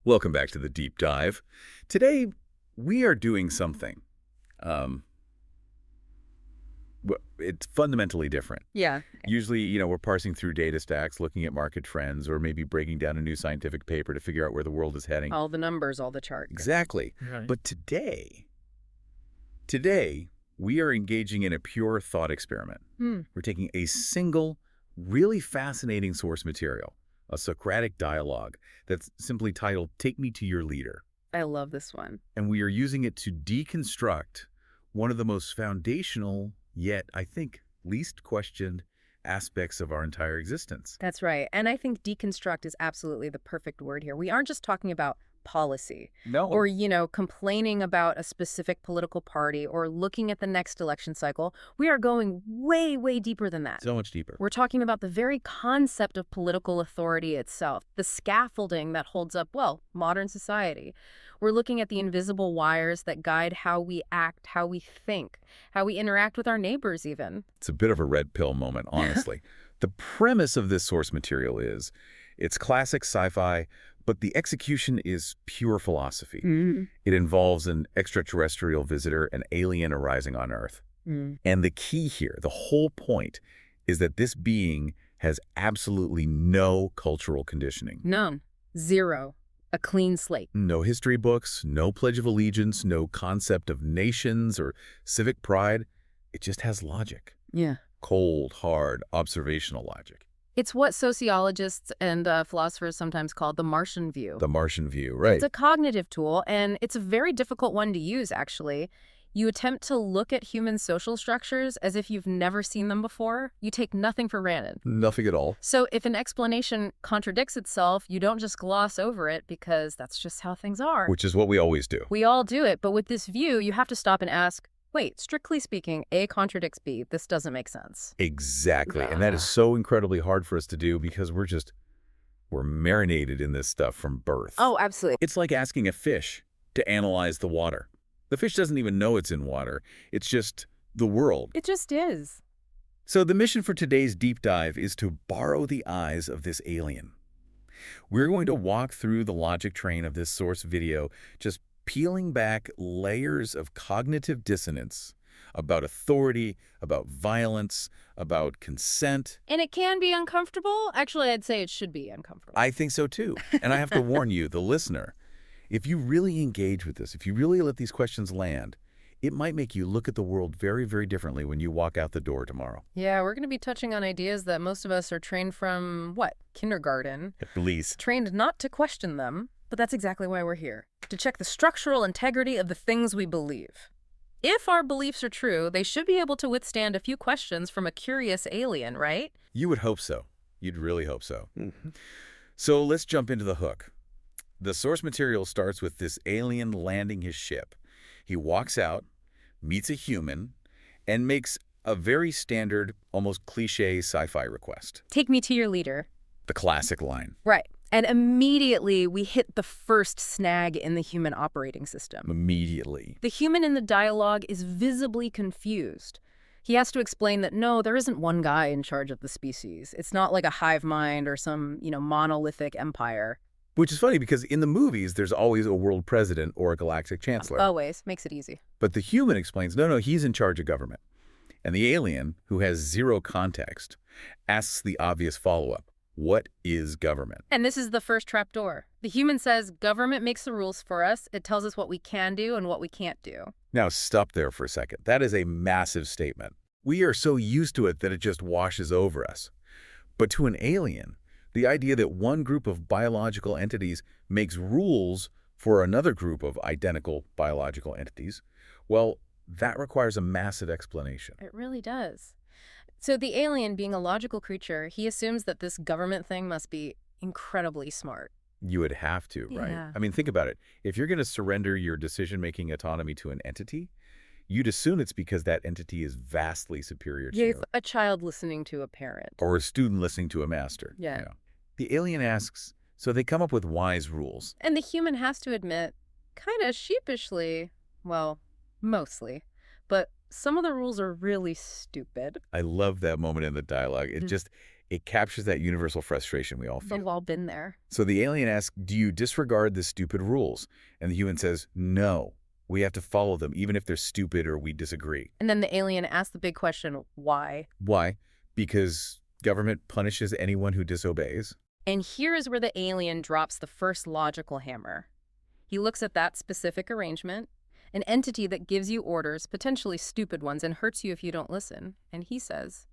Welcome back to the Deep Dive. Today, we are doing something. Um, it's fundamentally different. Yeah. Usually, we're parsing through data stacks, looking at market trends, or maybe breaking down a new scientific paper to figure out where the world is heading. All the numbers, all the charts. Exactly. Right. But today, we are engaging in a pure thought experiment. We're taking a single, really fascinating source material, a Socratic dialogue that's simply titled, "Take Me to Your Leader." I love this one. And we are using it to deconstruct one of the most foundational, yet I think least questioned aspects of our entire existence. That's right. And I think deconstruct is absolutely the perfect word here. We aren't just talking about policy No. or, complaining about a specific political party or looking at the next election cycle. We are going way, way deeper than that. So much deeper. We're talking about the very concept of political authority itself, the scaffolding that holds up, modern society. We're looking at the invisible wires that guide how we act, how we think, how we interact with our neighbors even. It's a bit of a red pill moment, honestly. The premise of this source material is, it's classic sci-fi, but the execution is pure philosophy. It involves an extraterrestrial visitor, an alien arising on Earth. And the key here, the whole point, is that this being has absolutely no cultural conditioning. None. Zero. A clean slate. No history books, no Pledge of Allegiance, no concept of nations or civic pride. It just has logic. Yeah. Cold, hard, observational logic. It's what sociologists and philosophers sometimes call the Martian View. The Martian View, right. It's a cognitive tool, and it's a very difficult one to use, actually. You attempt to look at human social structures as if you've never seen them before. You take nothing for granted. Nothing at all. So if an explanation contradicts itself, you don't just gloss over it because that's just how things are. Which is what we always do. We all do it, but with this view, you have to stop and ask, wait, strictly speaking, A contradicts B. This doesn't make sense. Exactly. And that is so incredibly hard for us to do because we're marinated in this stuff from birth. Oh, absolutely. It's like asking a fish to analyze the water. The fish doesn't even know it's in water. It's just the world. It just is. So the mission for today's deep dive is to borrow the eyes of this alien. We're going to walk through the logic train of this source video, just peeling back layers of cognitive dissonance about authority, about violence, about consent. And it can be uncomfortable. Actually, I'd say it should be uncomfortable. I think so too. And I have to warn you, the listener, if you really engage with this, if you really let these questions land, it might make you look at the world very, very differently when you walk out the door tomorrow. Yeah, we're going to be touching on ideas that most of us are trained from, kindergarten. At least. Trained not to question them, but that's exactly why we're here. To check the structural integrity of the things we believe. If our beliefs are true, they should be able to withstand a few questions from a curious alien, right? You would hope so. You'd really hope so. So let's jump into the hook. The source material starts with this alien landing his ship. He walks out, meets a human, and makes a very standard, almost cliché sci-fi request. Take me to your leader. The classic line. Right. And immediately we hit the first snag in the human operating system. Immediately. The human in the dialogue is visibly confused. He has to explain that, no, there isn't one guy in charge of the species. It's not like a hive mind or some, monolithic empire. Which is funny because in the movies, there's always a world president or a galactic chancellor. Always. Makes it easy. But the human explains, no, he's in charge of government. And the alien, who has zero context, asks the obvious follow-up. What is government? And this is the first trapdoor. The human says, government makes the rules for us. It tells us what we can do and what we can't do. Now, stop there for a second. That is a massive statement. We are so used to it that it just washes over us. But to an alien, the idea that one group of biological entities makes rules for another group of identical biological entities, well, that requires a massive explanation. It really does. So the alien, being a logical creature, he assumes that this government thing must be incredibly smart. You would have to, right? Yeah. I mean, think about it. If you're going to surrender your decision-making autonomy to an entity, you'd assume it's because that entity is vastly superior to you. A child listening to a parent. Or a student listening to a master. Yeah. The alien asks, so they come up with wise rules. And the human has to admit, kind of sheepishly, mostly, but some of the rules are really stupid. I love that moment in the dialogue. It captures that universal frustration we all feel. We've all been there. So the alien asks, do you disregard the stupid rules? And the human says, no, we have to follow them, even if they're stupid or we disagree. And then the alien asks the big question, why? Why? Because government punishes anyone who disobeys. And here is where the alien drops the first logical hammer. He looks at that specific arrangement, an entity that gives you orders, potentially stupid ones, and hurts you if you don't listen. And he says,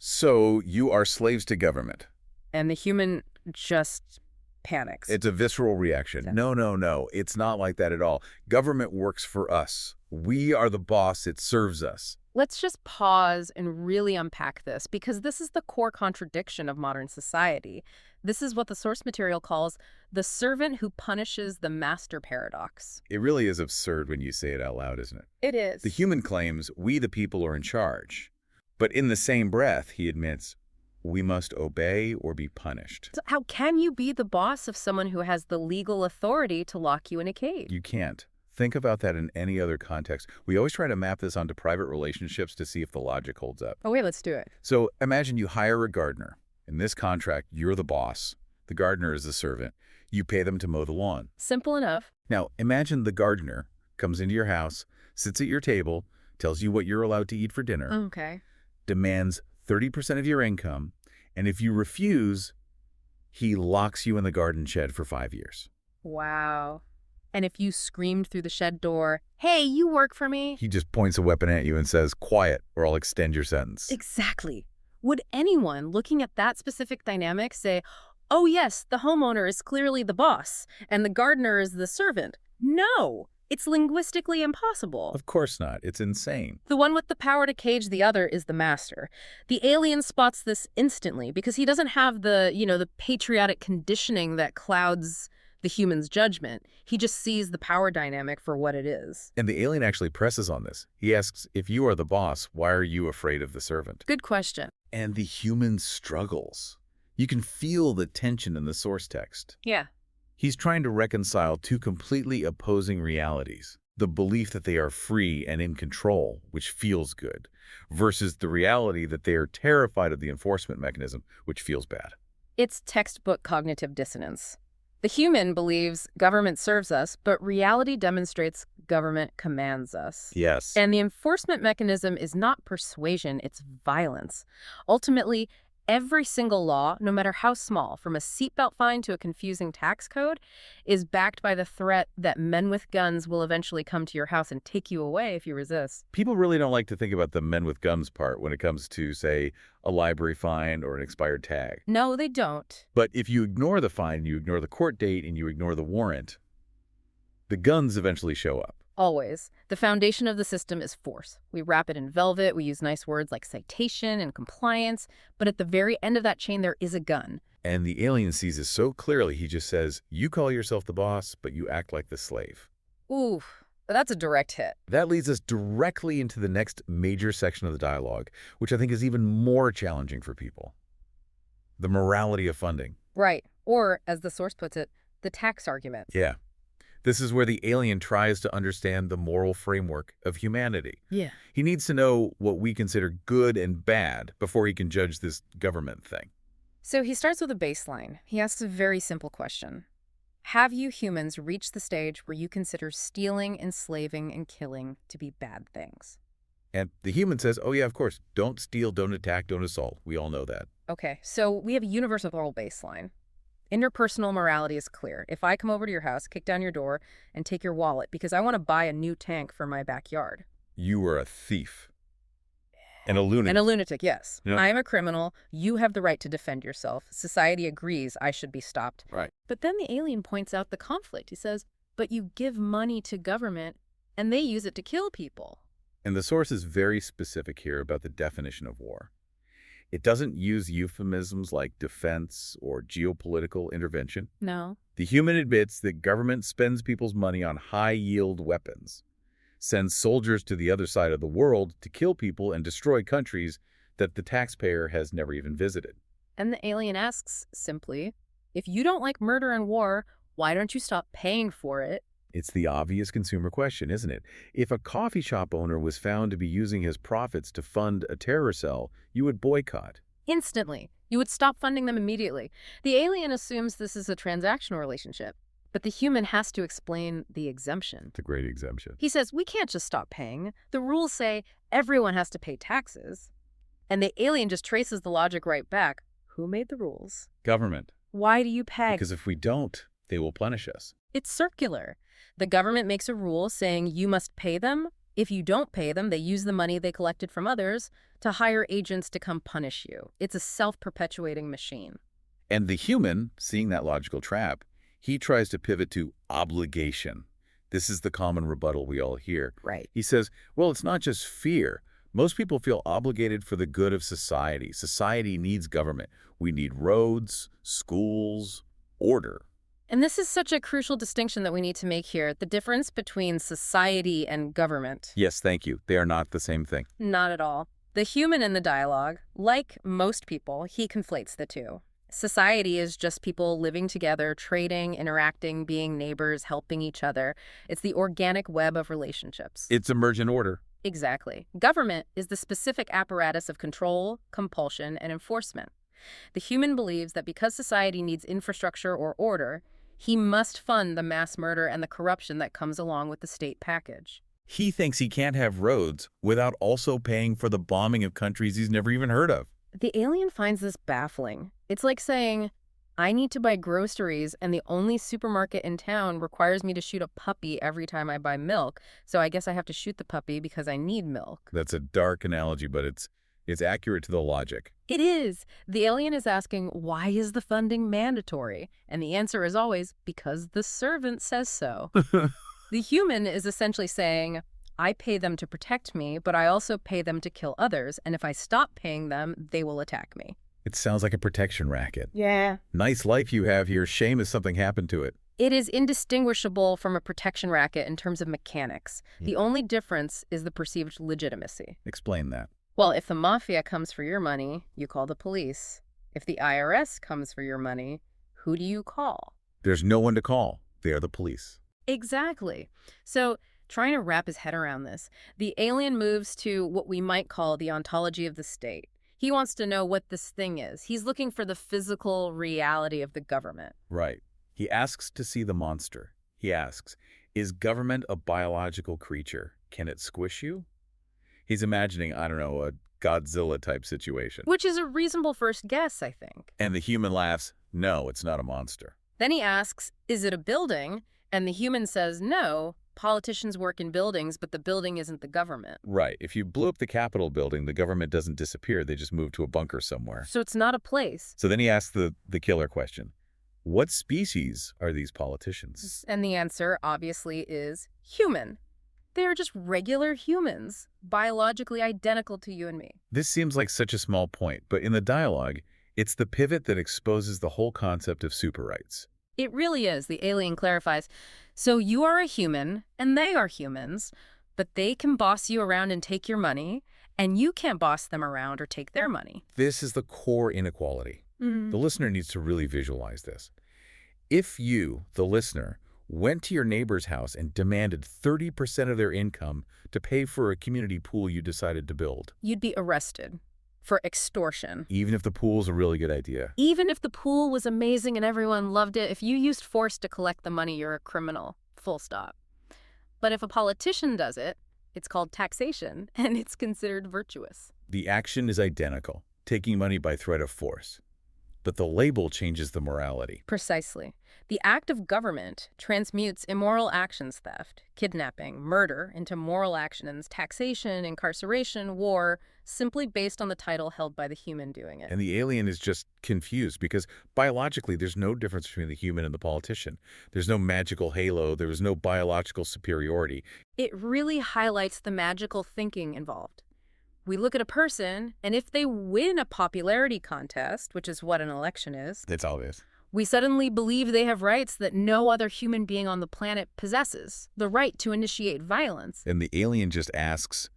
so you are slaves to government. and the human just panics. It's a visceral reaction. Yeah. No, no, no. It's not like that at all. Government works for us. We are the boss. It serves us. Let's just pause and really unpack this, because this is the core contradiction of modern society. This is what the source material calls the servant who punishes the master paradox. It really is absurd when you say it out loud, isn't it? It is. The human claims we the people are in charge. But in the same breath, he admits we must obey or be punished. So how can you be the boss of someone who has the legal authority to lock you in a cage? You can't. Think about that in any other context. We always try to map this onto private relationships to see if the logic holds up. Oh, wait, let's do it. So imagine you hire a gardener. In this contract, you're the boss. The gardener is the servant. You pay them to mow the lawn. Simple enough. Now, imagine the gardener comes into your house, sits at your table, tells you what you're allowed to eat for dinner, Okay. demands 30% of your income, and if you refuse, he locks you in the garden shed for 5 years. Wow. And if you screamed through the shed door, hey, you work for me? He just points a weapon at you and says, quiet, or I'll extend your sentence. Exactly. Would anyone looking at that specific dynamic say, oh yes, the homeowner is clearly the boss and the gardener is the servant? No, it's linguistically impossible. Of course not. It's insane. The one with the power to cage the other is the master. The alien spots this instantly because he doesn't have the patriotic conditioning that clouds the human's judgment. He just sees the power dynamic for what it is. And the alien actually presses on this. He asks, if you are the boss, why are you afraid of the servant? Good question. And the human struggles. You can feel the tension in the source text. Yeah. He's trying to reconcile two completely opposing realities. The belief that they are free and in control, which feels good, versus the reality that they are terrified of the enforcement mechanism, which feels bad. It's textbook cognitive dissonance. The human believes government serves us, but reality demonstrates government commands us. Yes. And the enforcement mechanism is not persuasion, it's violence. Ultimately, every single law, no matter how small, from a seatbelt fine to a confusing tax code, is backed by the threat that men with guns will eventually come to your house and take you away if you resist. People really don't like to think about the men with guns part when it comes to, say, a library fine or an expired tag. No, they don't. But if you ignore the fine, you ignore the court date, and you ignore the warrant, the guns eventually show up. Always. The foundation of the system is force. We wrap it in velvet, we use nice words like citation and compliance, but at the very end of that chain there is a gun. And the alien sees this so clearly, he just says, you call yourself the boss, but you act like the slave. Ooh, that's a direct hit. That leads us directly into the next major section of the dialogue, which I think is even more challenging for people. The morality of funding. Right. Or, as the source puts it, the tax argument. Yeah. This is where the alien tries to understand the moral framework of humanity. Yeah. He needs to know what we consider good and bad before he can judge this government thing. So he starts with a baseline. He asks a very simple question. Have you humans reached the stage where you consider stealing, enslaving, and killing to be bad things? And the human says, oh yeah, of course, don't steal, don't attack, don't assault. We all know that. Okay, so we have a universal moral baseline. Interpersonal morality is clear. If I come over to your house, kick down your door, and take your wallet because I want to buy a new tank for my backyard. You are a thief. And a lunatic. And a lunatic, yes. Yeah. I am a criminal. You have the right to defend yourself. Society agrees I should be stopped. Right. But then the alien points out the conflict. He says, but you give money to government, and they use it to kill people. And the source is very specific here about the definition of war. It doesn't use euphemisms like defense or geopolitical intervention. No. The human admits that government spends people's money on high-yield weapons, sends soldiers to the other side of the world to kill people and destroy countries that the taxpayer has never even visited. And the alien asks, simply, if you don't like murder and war, why don't you stop paying for it? It's the obvious consumer question, isn't it? If a coffee shop owner was found to be using his profits to fund a terror cell, you would boycott. Instantly. You would stop funding them immediately. The alien assumes this is a transactional relationship, but the human has to explain the exemption. It's a great exemption. He says, we can't just stop paying. The rules say everyone has to pay taxes. And the alien just traces the logic right back. Who made the rules? Government. Why do you pay? Because if we don't, they will punish us. It's circular. The government makes a rule saying you must pay them. If you don't pay them, they use the money they collected from others to hire agents to come punish you. It's a self-perpetuating machine. And the human, seeing that logical trap, he tries to pivot to obligation. This is the common rebuttal we all hear. Right. He says, well, it's not just fear. Most people feel obligated for the good of society. Society needs government. We need roads, schools, order. And this is such a crucial distinction that we need to make here. The difference between society and government. Yes, thank you. They are not the same thing. Not at all. The human in the dialogue, like most people, he conflates the two. Society is just people living together, trading, interacting, being neighbors, helping each other. It's the organic web of relationships. It's emergent order. Exactly. Government is the specific apparatus of control, compulsion, and enforcement. The human believes that because society needs infrastructure or order, he must fund the mass murder and the corruption that comes along with the state package. He thinks he can't have roads without also paying for the bombing of countries he's never even heard of. The alien finds this baffling. It's like saying, I need to buy groceries and the only supermarket in town requires me to shoot a puppy every time I buy milk, so I guess I have to shoot the puppy because I need milk. That's a dark analogy, but it's accurate to the logic. It is. The alien is asking, why is the funding mandatory? And the answer is always, because the servant says so. The human is essentially saying, I pay them to protect me, but I also pay them to kill others, and if I stop paying them, they will attack me. It sounds like a protection racket. Yeah. Nice life you have here. Shame if something happened to it. It is indistinguishable from a protection racket in terms of mechanics. The only difference is the perceived legitimacy. Explain that. Well, if the mafia comes for your money, you call the police. If the IRS comes for your money, who do you call? There's no one to call. They are the police. Exactly. So, trying to wrap his head around this, the alien moves to what we might call the ontology of the state. He wants to know what this thing is. He's looking for the physical reality of the government. Right. He asks to see the monster. He asks, is government a biological creature? Can it squish you? He's imagining, I don't know, a Godzilla-type situation. Which is a reasonable first guess, I think. And the human laughs, no, it's not a monster. Then he asks, is it a building? And the human says, no, politicians work in buildings, but the building isn't the government. Right. If you blew up the Capitol building, the government doesn't disappear. They just move to a bunker somewhere. So it's not a place. So then he asks the killer question. What species are these politicians? And the answer, obviously, is human. They are just regular humans, biologically identical to you and me. This seems like such a small point, but in the dialogue, it's the pivot that exposes the whole concept of super rights. It really is, the alien clarifies. So you are a human, and they are humans, but they can boss you around and take your money, and you can't boss them around or take their money. This is the core inequality. The listener needs to really visualize this. If you, the listener, went to your neighbor's house and demanded 30% of their income to pay for a community pool you decided to build, You'd be arrested for extortion. even if the pool's a really good idea. Even if the pool was amazing and everyone loved it, if you used force to collect the money, you're a criminal. Full stop. But if a politician does it, it's called taxation, and it's considered virtuous. The action is identical, taking money by threat of force. But the label changes the morality. Precisely. The act of government transmutes immoral actions, theft, kidnapping, murder, into moral actions, taxation, incarceration, war, simply based on the title held by the human doing it. And the alien is just confused because biologically there's no difference between the human and the politician. There's no magical halo. There is no biological superiority. It really highlights the magical thinking involved. We look at a person, and if they win a popularity contest, which is what an election is, It's obvious. we suddenly believe they have rights that no other human being on the planet possesses. The right to initiate violence. And the alien just asks,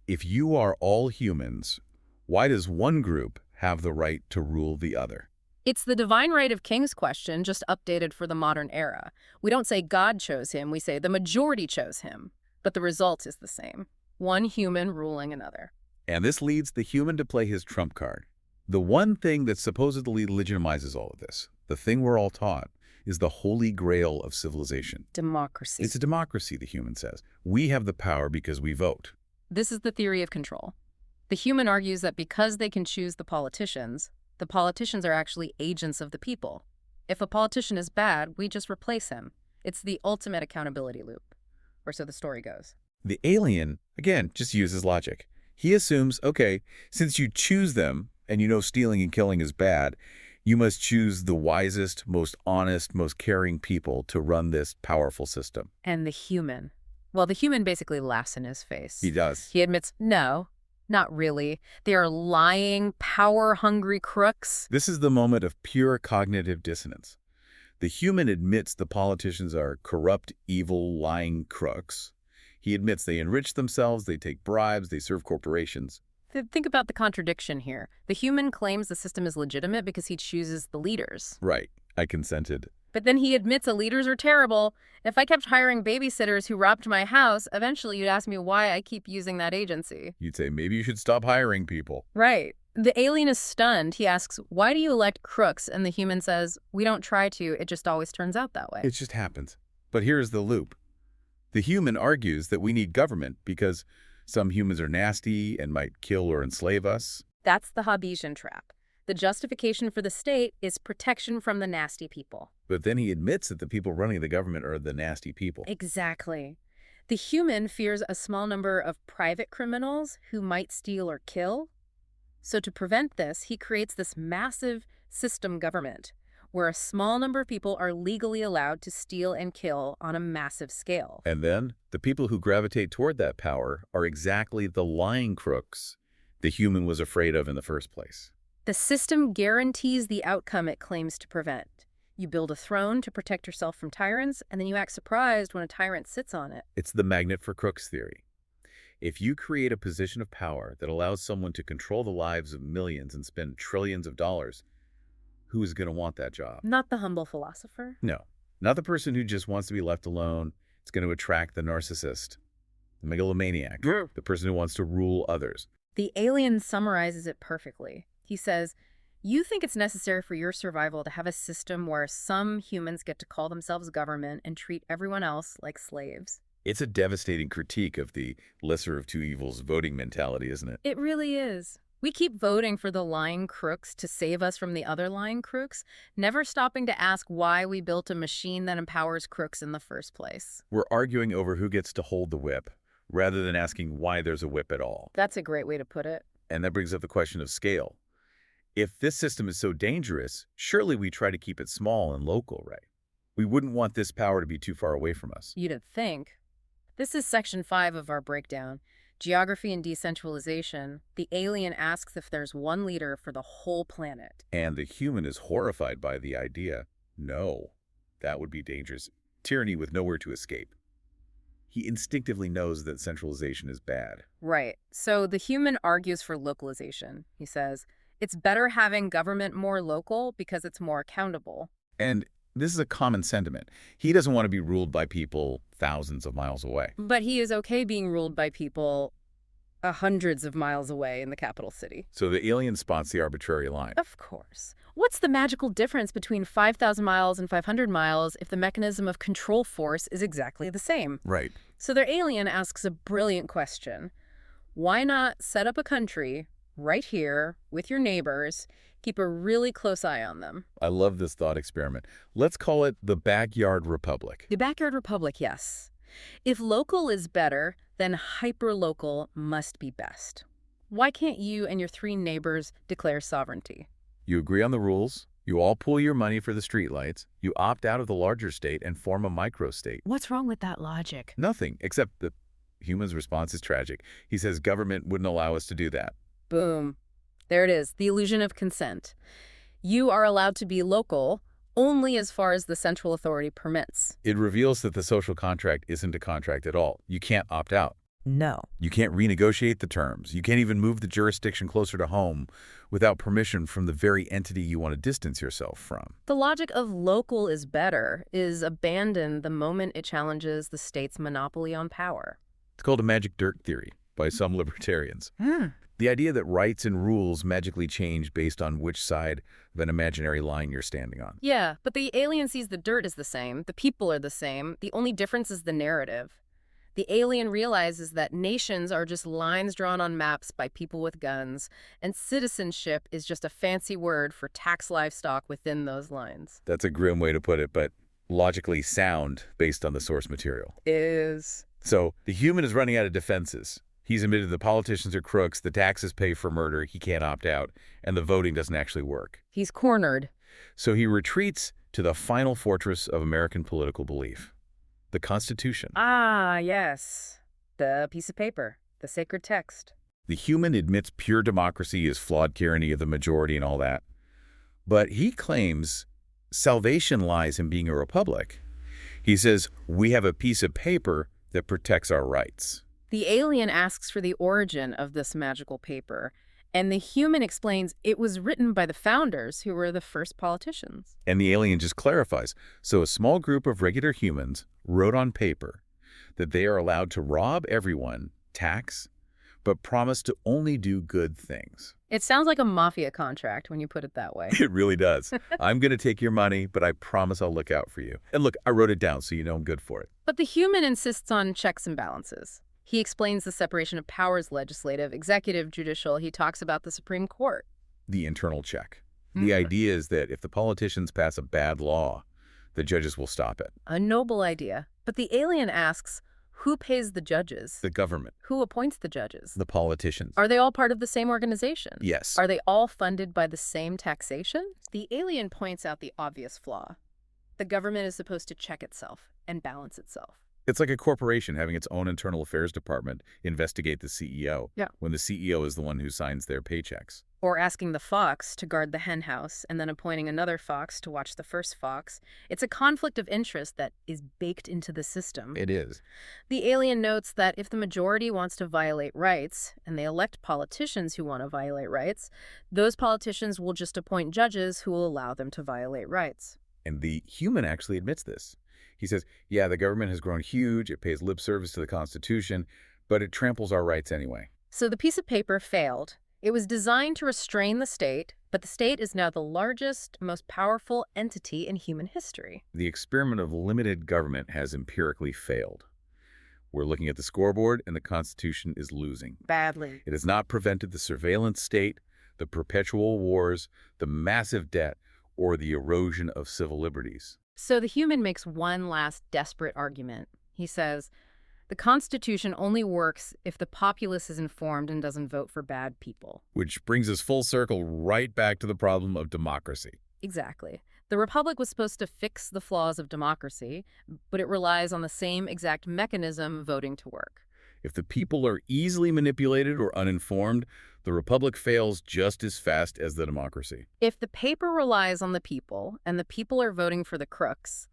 if you are all humans, why does one group have the right to rule the other? It's the divine right of kings question, just updated for the modern era. We don't say God chose him, we say the majority chose him. But the result is the same. One human ruling another. And this leads the human to play his trump card. The one thing that supposedly legitimizes all of this, the thing we're all taught, is the holy grail of civilization. Democracy. It's a democracy, the human says. We have the power because we vote. This is the theory of control. The human argues that because they can choose the politicians are actually agents of the people. If a politician is bad, we just replace him. It's the ultimate accountability loop. Or so the story goes. The alien, again, just uses logic. He assumes, okay, since you choose them, and you know stealing and killing is bad, you must choose the wisest, most honest, most caring people to run this powerful system. And the human. Well, the human basically laughs in his face. He does. He admits, no, not really. They are lying, power-hungry crooks. This is the moment of pure cognitive dissonance. The human admits the politicians are corrupt, evil, lying crooks. He admits they enrich themselves, they take bribes, they serve corporations. Think about the contradiction here. The human claims the system is legitimate because he chooses the leaders. Right. I consented. But then he admits the leaders are terrible. If I kept hiring babysitters who robbed my house, eventually you'd ask me why I keep using that agency. You'd say, maybe you should stop hiring people. Right. The alien is stunned. He asks, why do you elect crooks? And the human says, we don't try to. It just always turns out that way. It just happens. But here's the loop. The human argues that we need government because some humans are nasty and might kill or enslave us. That's the Hobbesian trap. The justification for the state is protection from the nasty people. But then he admits that the people running the government are the nasty people. Exactly. The human fears a small number of private criminals who might steal or kill. So to prevent this, he creates this massive system government where a small number of people are legally allowed to steal and kill on a massive scale. And then the people who gravitate toward that power are exactly the lying crooks the human was afraid of in the first place. The system guarantees the outcome it claims to prevent. You build a throne to protect yourself from tyrants, and then you act surprised when a tyrant sits on it. It's the magnet for crooks theory. If you create a position of power that allows someone to control the lives of millions and spend trillions of dollars, who is going to want that job? Not the humble philosopher. No, not the person who just wants to be left alone. It's going to attract the narcissist, the megalomaniac, the person who wants to rule others. The alien summarizes it perfectly. He says, you think it's necessary for your survival to have a system where some humans get to call themselves government and treat everyone else like slaves. It's a devastating critique of the lesser of two evils voting mentality, isn't it? It really is. We keep voting for the lying crooks to save us from the other lying crooks, never stopping to ask why we built a machine that empowers crooks in the first place. We're arguing over who gets to hold the whip, rather than asking why there's a whip at all. That's a great way to put it. And that brings up the question of scale. If this system is so dangerous, surely we try to keep it small and local, right? We wouldn't want this power to be too far away from us. You'd think. This is section 5 of our breakdown. Geography and decentralization. The alien asks if there's one leader for the whole planet. And the human is horrified by the idea. No, that would be dangerous. Tyranny with nowhere to escape. He instinctively knows that centralization is bad. Right. So the human argues for localization. He says, it's better having government more local because it's more accountable. And this is a common sentiment. He doesn't want to be ruled by people thousands of miles away. But he is okay being ruled by people hundreds of miles away in the capital city. So the alien spots the arbitrary line. Of course. What's the magical difference between 5,000 miles and 500 miles if the mechanism of control force is exactly the same? Right. So their alien asks a brilliant question. Why not set up a country right here with your neighbors, keep a really close eye on them? I love this thought experiment. Let's call it the Backyard Republic. The Backyard Republic, yes. If local is better, then hyperlocal must be best. Why can't you and your 3 neighbors declare sovereignty? You agree on the rules, you all pool your money for the streetlights, you opt out of the larger state and form a microstate. What's wrong with that logic? Nothing, except the human's response is tragic. He says government wouldn't allow us to do that. Boom. There it is, the illusion of consent. You are allowed to be local only as far as the central authority permits. It reveals that the social contract isn't a contract at all. You can't opt out. No. You can't renegotiate the terms. You can't even move the jurisdiction closer to home without permission from the very entity you want to distance yourself from. The logic of local is better is abandoned the moment it challenges the state's monopoly on power. It's called a magic dirt theory by some libertarians. The idea that rights and rules magically change based on which side of an imaginary line you're standing on. Yeah, but the alien sees the dirt as the same, the people are the same, the only difference is the narrative. The alien realizes that nations are just lines drawn on maps by people with guns, and citizenship is just a fancy word for tax livestock within those lines. That's a grim way to put it, but logically sound based on the source material. Is. So the human is running out of defenses. He's admitted the politicians are crooks, the taxes pay for murder, he can't opt out, and the voting doesn't actually work. He's cornered. So he retreats to the final fortress of American political belief, the Constitution. Ah, yes. The piece of paper. The sacred text. The human admits pure democracy is flawed tyranny of the majority and all that. But he claims salvation lies in being a republic. He says, we have a piece of paper that protects our rights. The alien asks for the origin of this magical paper, and the human explains it was written by the founders, who were the first politicians. And the alien just clarifies. So a small group of regular humans wrote on paper that they are allowed to rob everyone, tax, but promise to only do good things. It sounds like a mafia contract when you put it that way. It really does. I'm going to take your money, but I promise I'll look out for you. And look, I wrote it down so you know I'm good for it. But the human insists on checks and balances. He explains the separation of powers, legislative, executive, judicial. He talks about the Supreme Court. The internal check. The idea is that if the politicians pass a bad law, the judges will stop it. A noble idea. But the alien asks, who pays the judges? The government. Who appoints the judges? The politicians. Are they all part of the same organization? Yes. Are they all funded by the same taxation? The alien points out the obvious flaw. The government is supposed to check itself and balance itself. It's like a corporation having its own internal affairs department investigate the CEO, Yeah. when the CEO is the one who signs their paychecks. Or asking the fox to guard the hen house and then appointing another fox to watch the first fox. It's a conflict of interest that is baked into the system. It is. The alien notes that if the majority wants to violate rights, and they elect politicians who want to violate rights, those politicians will just appoint judges who will allow them to violate rights. And the human actually admits this. He says, yeah, the government has grown huge, it pays lip service to the Constitution, but it tramples our rights anyway. So the piece of paper failed. It was designed to restrain the state, but the state is now the largest, most powerful entity in human history. The experiment of limited government has empirically failed. We're looking at the scoreboard, and the Constitution is losing. Badly. It has not prevented the surveillance state, the perpetual wars, the massive debt, or the erosion of civil liberties. So the human makes one last desperate argument. He says, the Constitution only works if the populace is informed and doesn't vote for bad people. Which brings us full circle right back to the problem of democracy. Exactly. The Republic was supposed to fix the flaws of democracy, but it relies on the same exact mechanism, voting to work. If the people are easily manipulated or uninformed, the Republic fails just as fast as the democracy. If the paper relies on the people, and the people are voting for the crooks,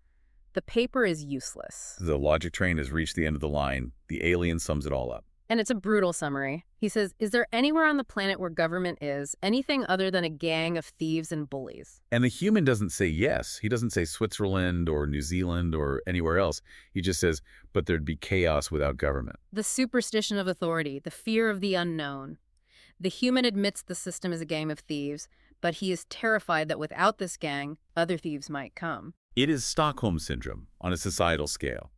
the paper is useless. The logic train has reached the end of the line. The alien sums it all up. And it's a brutal summary. He says, is there anywhere on the planet where government is anything other than a gang of thieves and bullies? And the human doesn't say yes. He doesn't say Switzerland or New Zealand or anywhere else. He just says, but there'd be chaos without government. The superstition of authority, the fear of the unknown. The human admits the system is a gang of thieves, but he is terrified that without this gang, other thieves might come. It is Stockholm Syndrome on a societal scale.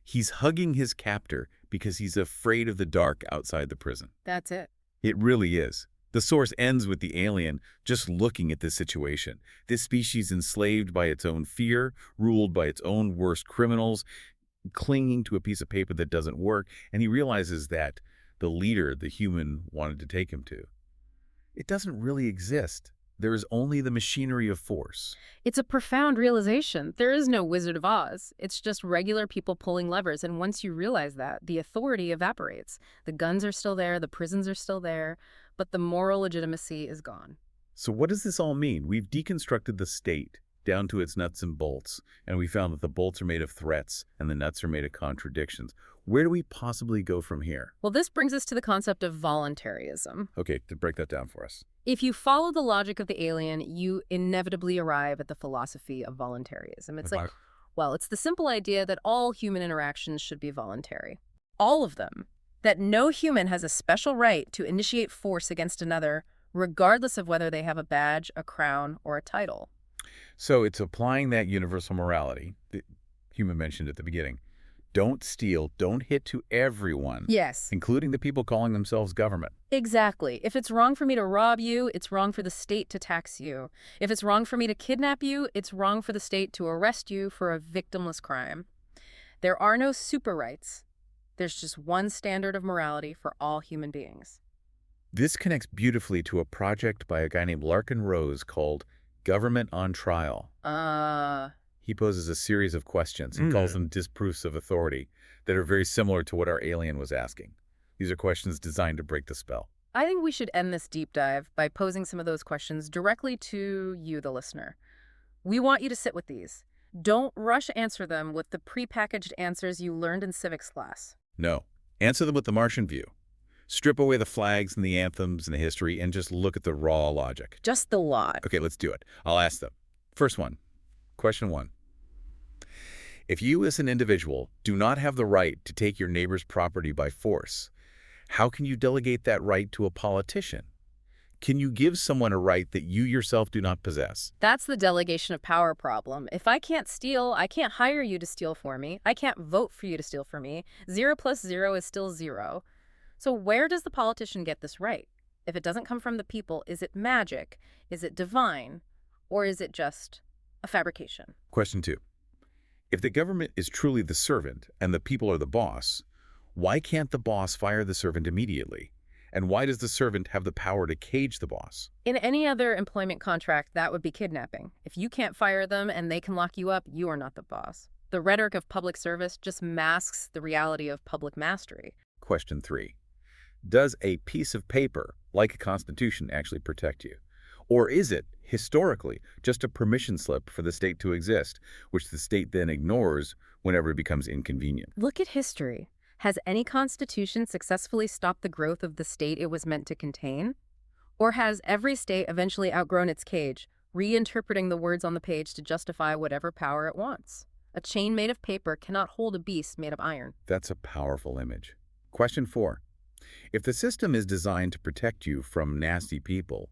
He's hugging his captor because he's afraid of the dark outside the prison. That's it. It really is. The source ends with the alien just looking at this situation. This species enslaved by its own fear, ruled by its own worst criminals, clinging to a piece of paper that doesn't work, and he realizes that the leader the human wanted to take him to, it doesn't really exist. There is only the machinery of force. It's a profound realization. There is no Wizard of Oz. It's just regular people pulling levers, and once you realize that, the authority evaporates. The guns are still there, the prisons are still there, but the moral legitimacy is gone. So what does this all mean? We've deconstructed the state down to its nuts and bolts, and we found that the bolts are made of threats and the nuts are made of contradictions. Where do we possibly go from here? Well, this brings us to the concept of voluntarism. Okay, to break that down for us. If you follow the logic of the alien, you inevitably arrive at the philosophy of voluntarism. It's like, well, it's the simple idea that all human interactions should be voluntary. All of them. That no human has a special right to initiate force against another, regardless of whether they have a badge, a crown, or a title. So it's applying that universal morality that Hume mentioned at the beginning. Don't steal, don't hit to everyone, Yes. including the people calling themselves government. Exactly. If it's wrong for me to rob you, it's wrong for the state to tax you. If it's wrong for me to kidnap you, it's wrong for the state to arrest you for a victimless crime. There are no super rights. There's just one standard of morality for all human beings. This connects beautifully to a project by a guy named Larkin Rose called Government on Trial. He poses a series of questions. He calls them disproofs of authority that are very similar to what our alien was asking. These are questions designed to break the spell. I think we should end this deep dive by posing some of those questions directly to you, the listener. We want you to sit with these. Don't rush answer them with the prepackaged answers you learned in civics class. No. Answer them with the Martian View. Strip away the flags and the anthems and the history and just look at the raw logic. Just the lot. Okay, let's do it. I'll ask them. First one. Question 1. If you as an individual do not have the right to take your neighbor's property by force, how can you delegate that right to a politician? Can you give someone a right that you yourself do not possess? That's the delegation of power problem. If I can't steal, I can't hire you to steal for me. I can't vote for you to steal for me. 0 plus 0 is still 0. So where does the politician get this right? If it doesn't come from the people, is it magic? Is it divine? Or is it just a fabrication? Question 2. If the government is truly the servant and the people are the boss, why can't the boss fire the servant immediately? And why does the servant have the power to cage the boss? In any other employment contract, that would be kidnapping. If you can't fire them and they can lock you up, you are not the boss. The rhetoric of public service just masks the reality of public mastery. Question 3. Does a piece of paper, like a constitution, actually protect you? Or is it, historically, just a permission slip for the state to exist, which the state then ignores whenever it becomes inconvenient? Look at history. Has any constitution successfully stopped the growth of the state it was meant to contain? Or has every state eventually outgrown its cage, reinterpreting the words on the page to justify whatever power it wants? A chain made of paper cannot hold a beast made of iron. That's a powerful image. Question 4. If the system is designed to protect you from nasty people,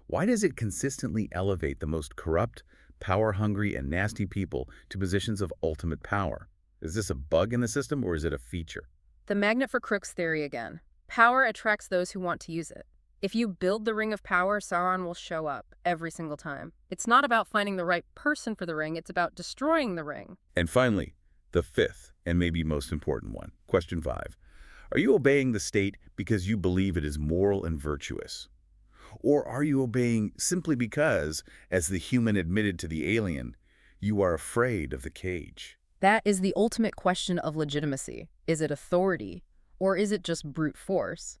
why does it consistently elevate the most corrupt, power-hungry, and nasty people to positions of ultimate power? Is this a bug in the system, or is it a feature? The magnet for crooks theory again. Power attracts those who want to use it. If you build the ring of power, Sauron will show up every single time. It's not about finding the right person for the ring, it's about destroying the ring. And finally, the 5th, and maybe most important one. Question 5. Are you obeying the state because you believe it is moral and virtuous? Or are you obeying simply because, as the human admitted to the alien, you are afraid of the cage? That is the ultimate question of legitimacy. Is it authority, or is it just brute force?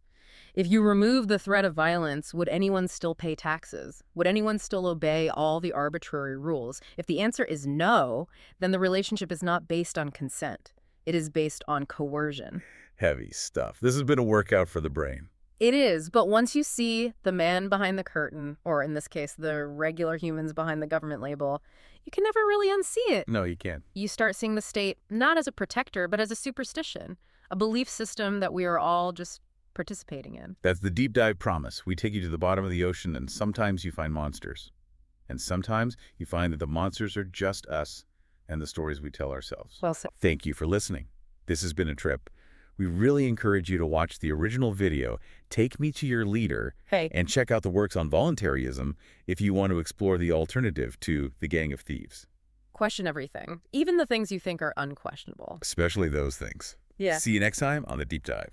If you remove the threat of violence, would anyone still pay taxes? Would anyone still obey all the arbitrary rules? If the answer is no, then the relationship is not based on consent. It is based on coercion. Heavy stuff. This has been a workout for the brain. It is, but once you see the man behind the curtain, or in this case, the regular humans behind the government label, you can never really unsee it. No, you can't. You start seeing the state not as a protector, but as a superstition, a belief system that we are all just participating in. That's the deep dive promise. We take you to the bottom of the ocean, and sometimes you find monsters. And sometimes you find that the monsters are just us and the stories we tell ourselves. Well said. Thank you for listening. This has been a trip. We really encourage you to watch the original video, Take Me to Your Leader, and check out the works on voluntarism if you want to explore the alternative to the Gang of Thieves. Question everything, even the things you think are unquestionable. Especially those things. Yeah. See you next time on The Deep Dive.